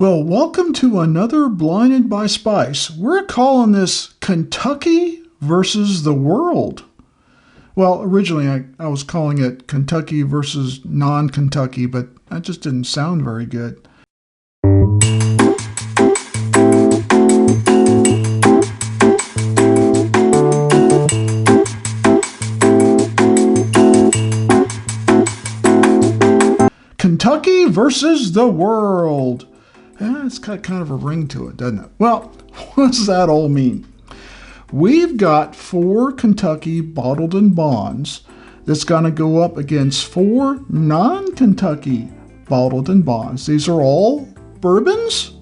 Well, welcome to another Blinded by Spice. We're calling this Kentucky versus the World. Well, originally I was calling it Kentucky versus non-Kentucky, but that just didn't sound very good. Kentucky versus the World. It's got kind of a ring to it, doesn't it? Well, what does that all mean? We've got 4 Kentucky bottled in bonds that's going to go up against 4 non-Kentucky bottled in bonds. These are all bourbons.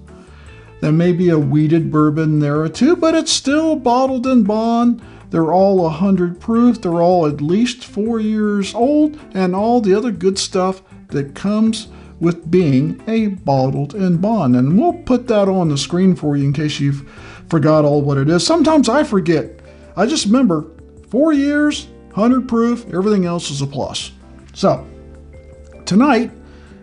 There may be a wheated bourbon there or two, but it's still bottled in bond. They're all 100 proof. They're all at least 4 years old, and all the other good stuff that comes with being a bottled in bond. And we'll put that on the screen for you in case you've forgot all what it is. Sometimes I forget. I just remember 4 years, 100 proof, everything else is a plus. So tonight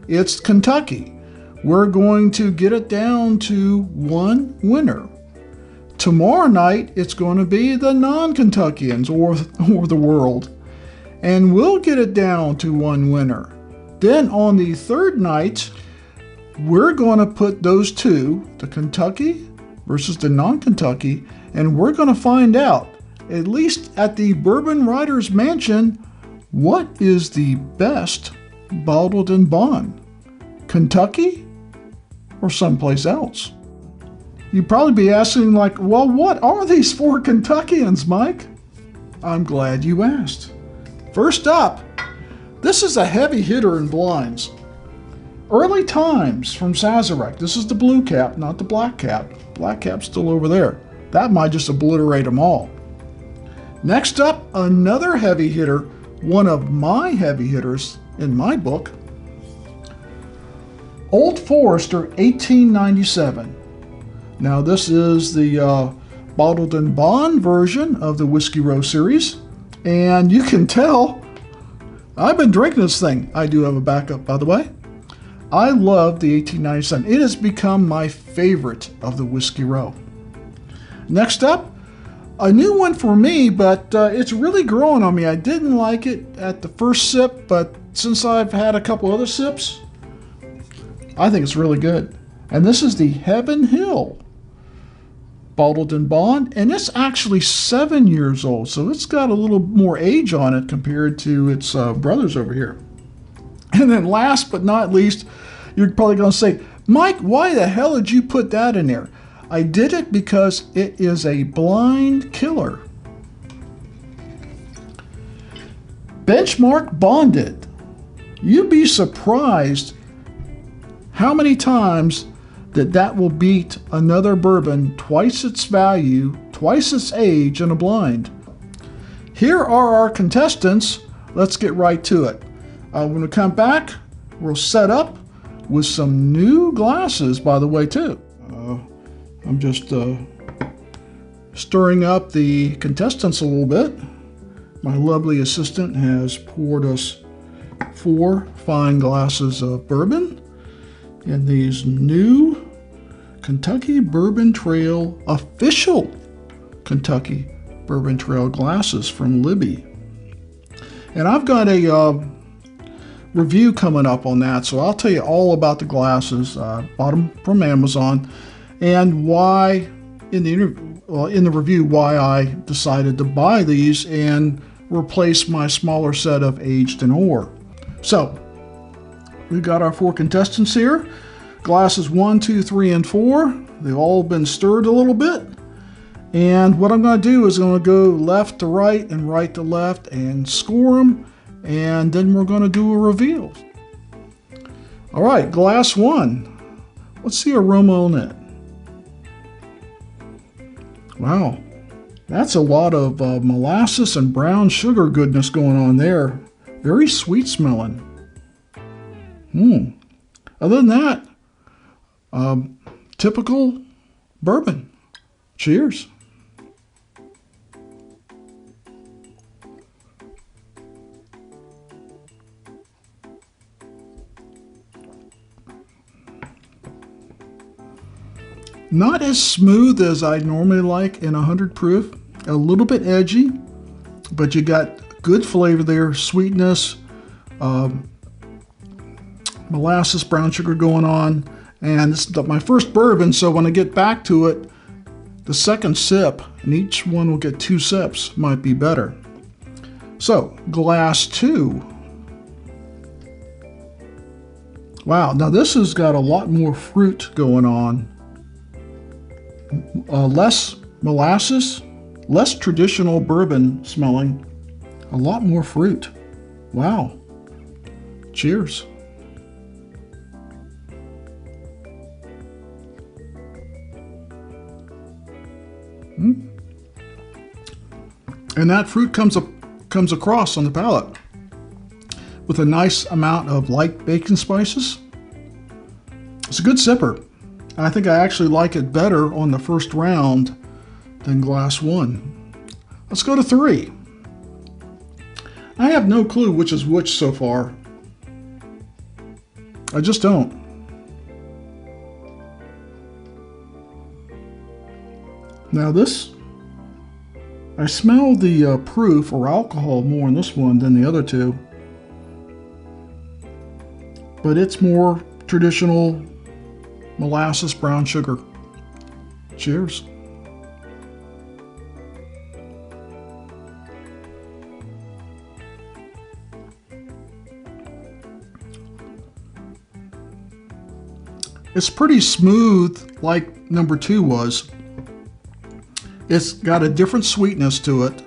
it's Kentucky. We're going to get it down to one winner. Tomorrow night it's going to be the non-Kentuckians or the world. And we'll get it down to one winner. Then on the third night, we're going to put those two, the Kentucky versus the non-Kentucky, and we're going to find out, at least at the Bourbon Writers Mansion, what is the best bottled in bond, Kentucky or someplace else? You'd probably be asking like, well, what are these 4 Kentuckians, Mike? I'm glad you asked. First up, this is a heavy hitter in blinds. Early Times from Sazerac. This is the blue cap, not the black cap. Black cap's still over there. That might just obliterate them all. Next up, another heavy hitter, one of my heavy hitters in my book. Old Forester 1897. Now this is the bottled in bond version of the Whiskey Row series. And you can tell I've been drinking this thing. I do have a backup, by the way. I love the 1897. It has become my favorite of the Whiskey Row. Next up, a new one for me, but it's really growing on me. I didn't like it at the first sip, but since I've had a couple other sips, I think it's really good. And this is the Heaven Hill bottled in bond, and it's actually 7 years old, so it's got a little more age on it compared to its brothers over here. And then last but not least, you're probably going to say, Mike, why the hell did you put that in there? I did it because it is a blind killer. Benchmark Bonded. You'd be surprised how many times that will beat another bourbon twice its value, twice its age in a blind. Here are our contestants. Let's get right to it. When we come back, we'll set up with some new glasses, by the way, too. I'm just stirring up the contestants a little bit. My lovely assistant has poured us 4 fine glasses of bourbon in these new Kentucky Bourbon Trail official Kentucky Bourbon Trail glasses from Libby. And I've got a review coming up on that, so I'll tell you all about the glasses. Bought them from Amazon, and why in the review why I decided to buy these and replace my smaller set of aged and ore. So we've got our 4 contestants here. Glasses 1, 2, 3, and 4. They've all been stirred a little bit. And what I'm going to do is I'm going to go left to right and right to left and score them. And then we're going to do a reveal. All right, glass 1. What's the aroma on it? Wow, that's a lot of molasses and brown sugar goodness going on there. Very sweet smelling. Other than that, typical bourbon. Cheers. Not as smooth as I normally like in 100 proof. A little bit edgy, but you got good flavor there, sweetness, molasses, brown sugar going on. And this is my first bourbon, so when I get back to it, the second sip, and each one will get 2 sips, might be better. So, glass 2. Wow, now this has got a lot more fruit going on. Less molasses, less traditional bourbon smelling, a lot more fruit. Wow. Cheers. And that fruit comes across on the palate with a nice amount of light bacon spices. It's a good sipper. I think I actually like it better on the first round than glass 1. Let's go to 3. I have no clue which is which so far. I just don't. Now this, I smell the proof or alcohol more in this one than the other two. But it's more traditional molasses, brown sugar. Cheers. It's pretty smooth like number 2 was. It's got a different sweetness to it.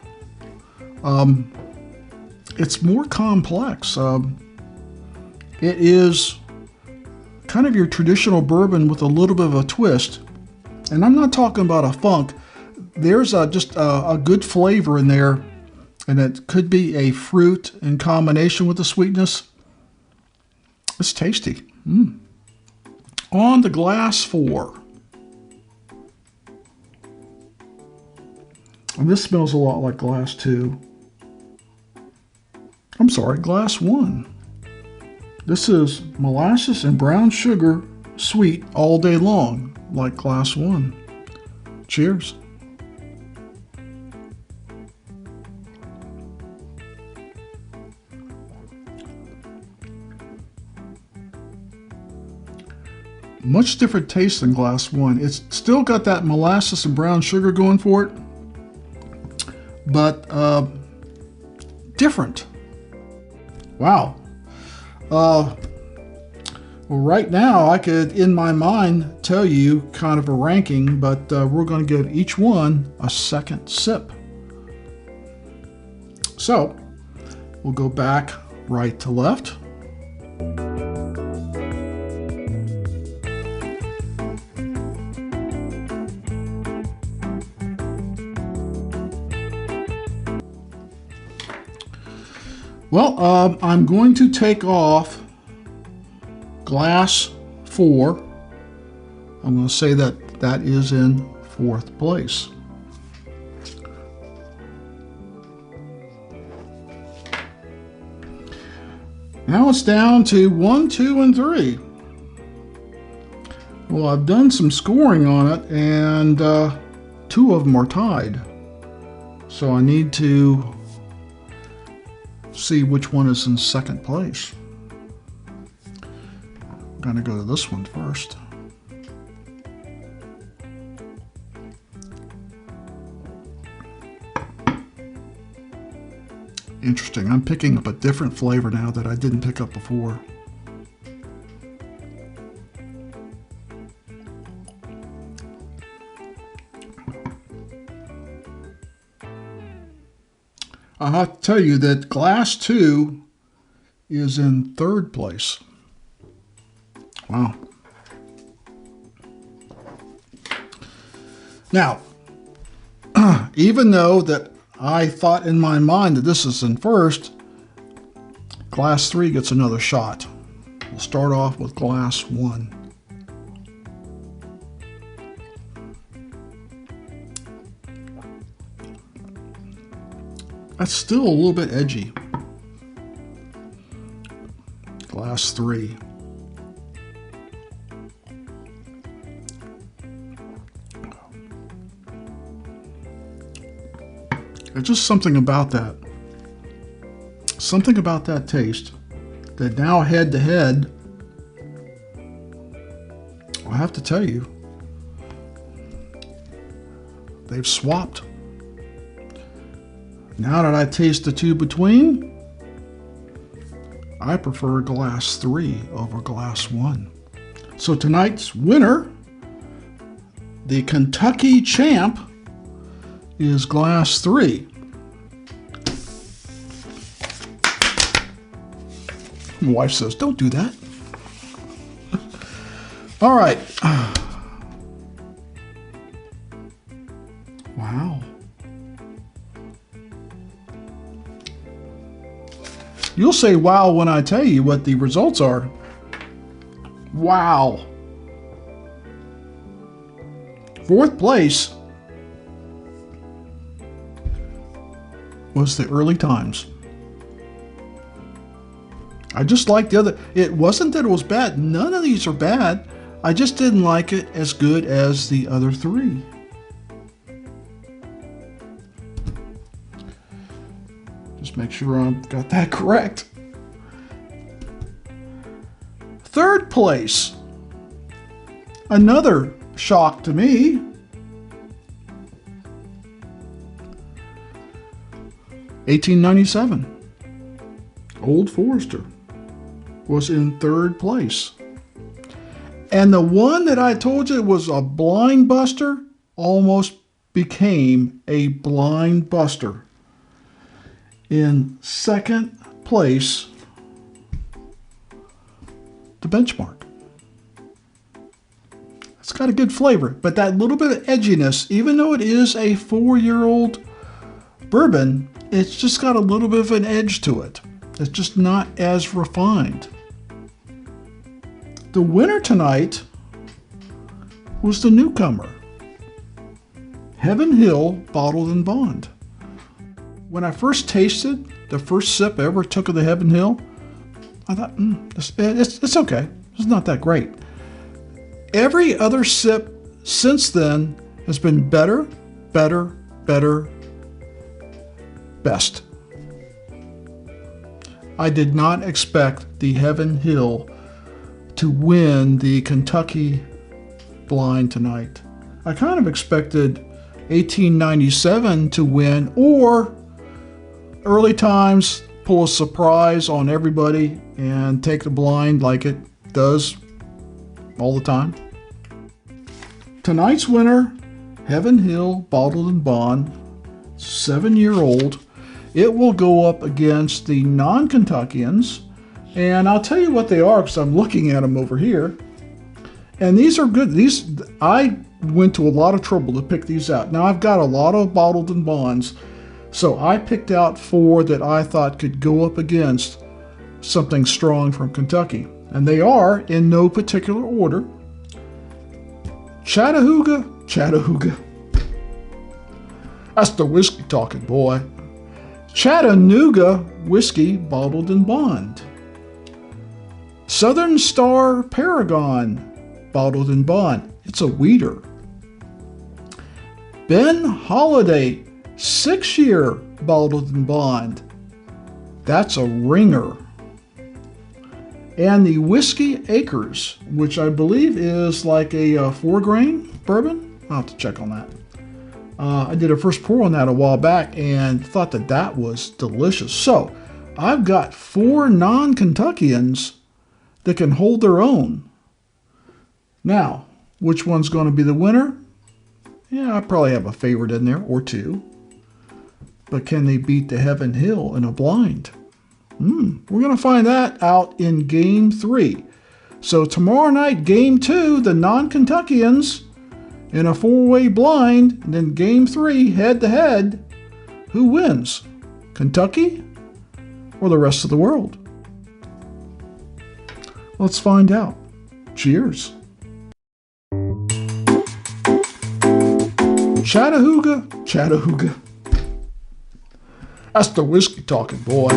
It's more complex. It is kind of your traditional bourbon with a little bit of a twist. And I'm not talking about a funk. There's just a good flavor in there. And it could be a fruit in combination with the sweetness. It's tasty. On to glass 4. And this smells a lot like glass 2. I'm sorry, glass 1. This is molasses and brown sugar, sweet all day long, like glass 1. Cheers. Much different taste than glass 1. It's still got that molasses and brown sugar going for it, but different. Wow. Well, right now I could, in my mind, tell you kind of a ranking, but we're going to give each one a second sip. So we'll go back right to left. Well, I'm going to take off glass 4. I'm going to say that that is in 4th place. Now it's down to 1, 2, and 3. Well, I've done some scoring on it, and 2 of them are tied. So I need to see which one is in 2nd place. I'm going to go to this one first. Interesting. I'm picking up a different flavor now that I didn't pick up before. I have to tell you that glass 2 is in 3rd place. Wow. Now, even though that I thought in my mind that this is in 1st, glass 3 gets another shot. We'll start off with glass 1. That's still a little bit edgy. Glass 3. There's just something about that. Something about that taste that now head to head, I have to tell you, they've swapped. Now that I taste the two between, I prefer glass 3 over glass 1. So tonight's winner, the Kentucky champ, is glass 3. My wife says, don't do that. All right. Wow. You'll say wow when I tell you what the results are. Wow. 4th place was the Early Times. I just liked the other. It wasn't that it was bad. None of these are bad. I just didn't like it as good as the other 3. Just make sure I've got that correct. 3rd place. Another shock to me. $18.97. Old Forester was in 3rd place. And the one that I told you was a blind buster almost became a blind buster. In 2nd place, the Benchmark. It's got a good flavor, but that little bit of edginess, even though it is a 4-year-old bourbon, it's just got a little bit of an edge to it. It's just not as refined. The winner tonight was the newcomer, Heaven Hill Bottled and Bond. When I first tasted, the first sip I ever took of the Heaven Hill, I thought, it's okay. It's not that great. Every other sip since then has been better, better, better, best. I did not expect the Heaven Hill to win the Kentucky blind tonight. I kind of expected 1897 to win, or Early Times pull a surprise on everybody and take the blind like it does all the time. Tonight's winner, Heaven Hill Bottled and Bond, 7-year-old. It will go up against the non-Kentuckians, and I'll tell you what they are because I'm looking at them over here. And these are good. I went to a lot of trouble to pick these out. Now I've got a lot of Bottled and Bonds, so I picked out 4 that I thought could go up against something strong from Kentucky. And they are, in no particular order, Chattanooga. That's the whiskey talking, boy. Chattanooga Whiskey Bottled and Bond. Southern Star Paragon Bottled and Bond. It's a weeder. Ben Holiday 6-year Bottled and Bond. That's a ringer. And the Whiskey Acres, which I believe is like a 4-grain bourbon. I'll have to check on that. I did a first pour on that a while back and thought that was delicious. So I've got 4 non-Kentuckians that can hold their own. Now, which one's going to be the winner? Yeah, I probably have a favorite in there or 2. But can they beat the Heaven Hill in a blind? We're going to find that out in Game 3. So tomorrow night, Game 2, the non-Kentuckians in a 4-way blind. And then Game 3, head-to-head. Who wins? Kentucky or the rest of the world? Let's find out. Cheers. Chattanooga. That's the whiskey talking, boy.